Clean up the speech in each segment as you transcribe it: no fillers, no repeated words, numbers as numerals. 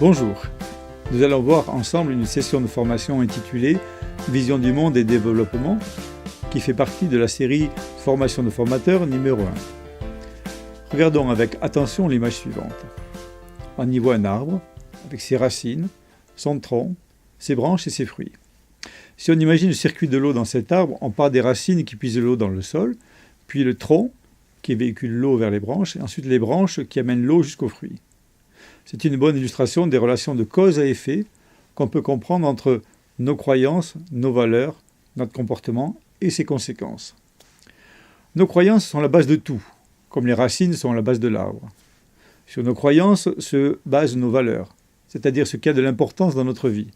Bonjour, nous allons voir ensemble une session de formation intitulée « Vision du monde et développement » qui fait partie de la série « Formation de formateurs numéro 1 ». Regardons avec attention l'image suivante. On y voit un arbre avec ses racines, son tronc, ses branches et ses fruits. Si on imagine le circuit de l'eau dans cet arbre, on part des racines qui puisent l'eau dans le sol, puis le tronc qui véhicule l'eau vers les branches, et ensuite les branches qui amènent l'eau jusqu'aux fruits. C'est une bonne illustration des relations de cause à effet qu'on peut comprendre entre nos croyances, nos valeurs, notre comportement et ses conséquences. Nos croyances sont la base de tout, comme les racines sont la base de l'arbre. Sur nos croyances se basent nos valeurs, c'est-à-dire ce qui a de l'importance dans notre vie.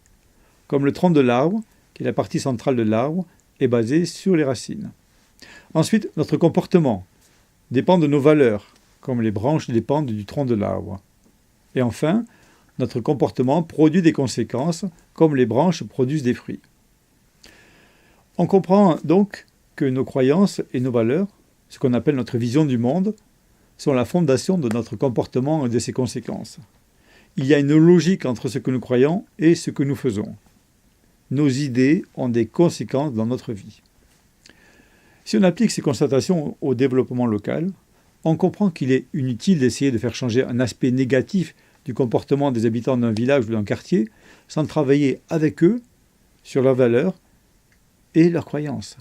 Comme le tronc de l'arbre, qui est la partie centrale de l'arbre, est basé sur les racines. Ensuite, notre comportement dépend de nos valeurs, comme les branches dépendent du tronc de l'arbre. Et enfin, notre comportement produit des conséquences, comme les branches produisent des fruits. On comprend donc que nos croyances et nos valeurs, ce qu'on appelle notre vision du monde, sont la fondation de notre comportement et de ses conséquences. Il y a une logique entre ce que nous croyons et ce que nous faisons. Nos idées ont des conséquences dans notre vie. Si on applique ces constatations au développement local, on comprend qu'il est inutile d'essayer de faire changer un aspect négatif du comportement des habitants d'un village ou d'un quartier sans travailler avec eux sur leurs valeurs et leurs croyances.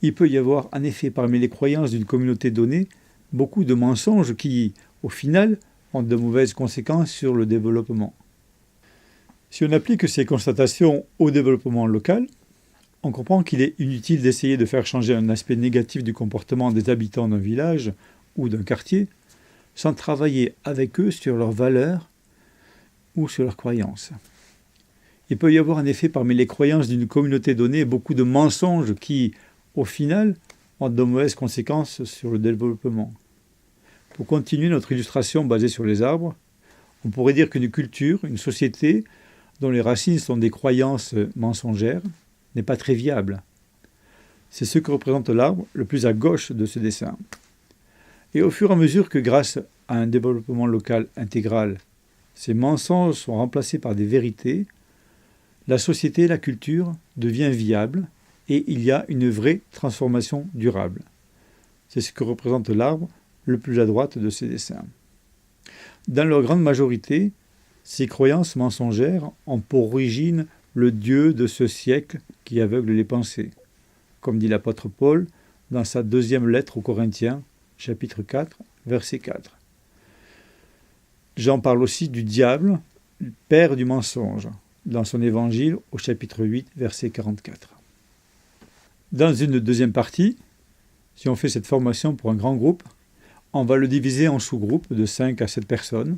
Il peut y avoir en effet parmi les croyances d'une communauté donnée beaucoup de mensonges qui, au final, ont de mauvaises conséquences sur le développement. Si on applique ces constatations au développement local, on comprend qu'il est inutile d'essayer de faire changer un aspect négatif du comportement des habitants d'un village ou d'un quartier sans travailler avec eux sur leurs valeurs ou sur leurs croyances. Il peut y avoir en effet parmi les croyances d'une communauté donnée beaucoup de mensonges qui, au final, ont de mauvaises conséquences sur le développement. Pour continuer notre illustration basée sur les arbres, on pourrait dire qu'une culture, une société dont les racines sont des croyances mensongères, n'est pas très viable. C'est ce que représente l'arbre le plus à gauche de ce dessin. Et au fur et à mesure que grâce à un développement local intégral, ces mensonges sont remplacés par des vérités, la société, la culture devient viable et il y a une vraie transformation durable. C'est ce que représente l'arbre le plus à droite de ces dessins. Dans leur grande majorité, ces croyances mensongères ont pour origine le Dieu de ce siècle qui aveugle les pensées, comme dit l'apôtre Paul dans sa deuxième lettre aux Corinthiens, chapitre 4, verset 4. Jean parle aussi du diable, père du mensonge, dans son évangile au chapitre 8, verset 44. Dans une deuxième partie, si on fait cette formation pour un grand groupe, on va le diviser en sous-groupes de 5 à 7 personnes,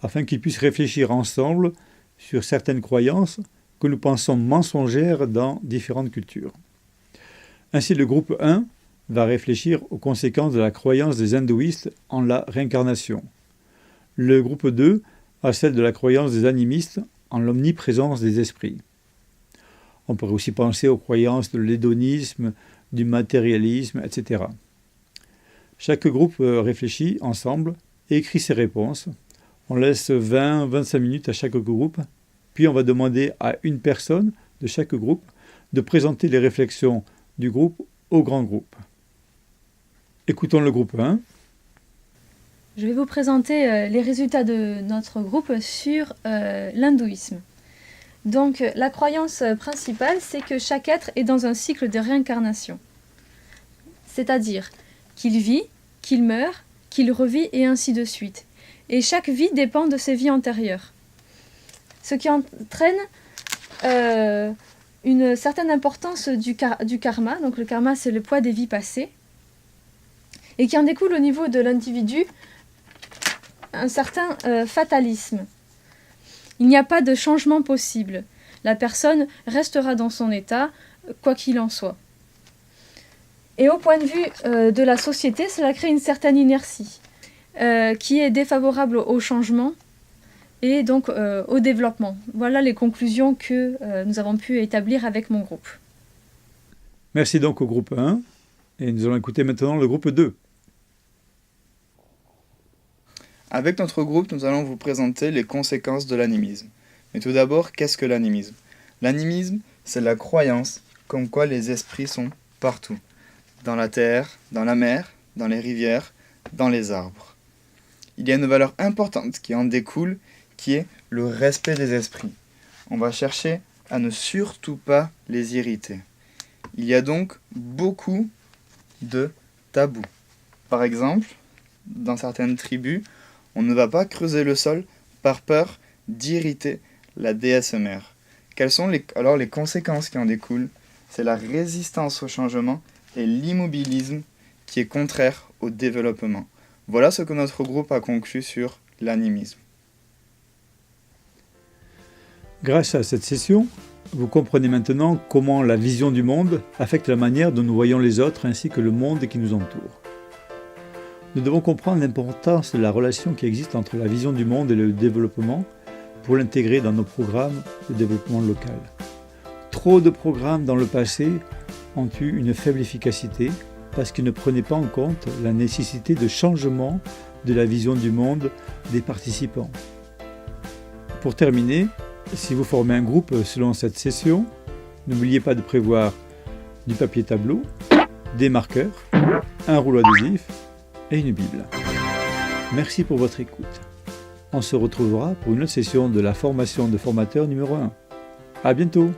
afin qu'ils puissent réfléchir ensemble sur certaines croyances que nous pensons mensongères dans différentes cultures. Ainsi, le groupe 1 va réfléchir aux conséquences de la croyance des hindouistes en la réincarnation. Le groupe 2 à celle de la croyance des animistes en l'omniprésence des esprits. On pourrait aussi penser aux croyances de l'hédonisme, du matérialisme, etc. Chaque groupe réfléchit ensemble et écrit ses réponses. On laisse 20-25 minutes à chaque groupe, puis on va demander à une personne de chaque groupe de présenter les réflexions du groupe au grand groupe. Écoutons le groupe 1. Je vais vous présenter les résultats de notre groupe sur l'hindouisme. Donc, la croyance principale, c'est que chaque être est dans un cycle de réincarnation. C'est-à-dire qu'il vit, qu'il meurt, qu'il revit et ainsi de suite. Et chaque vie dépend de ses vies antérieures. Ce qui entraîne une certaine importance du karma. Donc le karma, c'est le poids des vies passées. Et qui en découle au niveau de l'individu un certain fatalisme. Il n'y a pas de changement possible. La personne restera dans son état, quoi qu'il en soit. Et au point de vue de la société, cela crée une certaine inertie qui est défavorable au changement et donc au développement. Voilà les conclusions que nous avons pu établir avec mon groupe. Merci donc au groupe 1 et nous allons écouter maintenant le groupe 2. Avec notre groupe, nous allons vous présenter les conséquences de l'animisme. Mais tout d'abord, qu'est-ce que l'animisme? L'animisme, c'est la croyance comme quoi les esprits sont partout. Dans la terre, dans la mer, dans les rivières, dans les arbres. Il y a une valeur importante qui en découle, qui est le respect des esprits. On va chercher à ne surtout pas les irriter. Il y a donc beaucoup de tabous. Par exemple, dans certaines tribus, on ne va pas creuser le sol par peur d'irriter la déesse mère. Quelles sont alors les conséquences qui en découlent? C'est la résistance au changement et l'immobilisme qui est contraire au développement. Voilà ce que notre groupe a conclu sur l'animisme. Grâce à cette session, vous comprenez maintenant comment la vision du monde affecte la manière dont nous voyons les autres ainsi que le monde qui nous entoure. Nous devons comprendre l'importance de la relation qui existe entre la vision du monde et le développement pour l'intégrer dans nos programmes de développement local. Trop de programmes dans le passé ont eu une faible efficacité parce qu'ils ne prenaient pas en compte la nécessité de changement de la vision du monde des participants. Pour terminer, si vous formez un groupe selon cette session, n'oubliez pas de prévoir du papier tableau, des marqueurs, un rouleau adhésif et une Bible. Merci pour votre écoute. On se retrouvera pour une autre session de la formation de formateur numéro 1. À bientôt!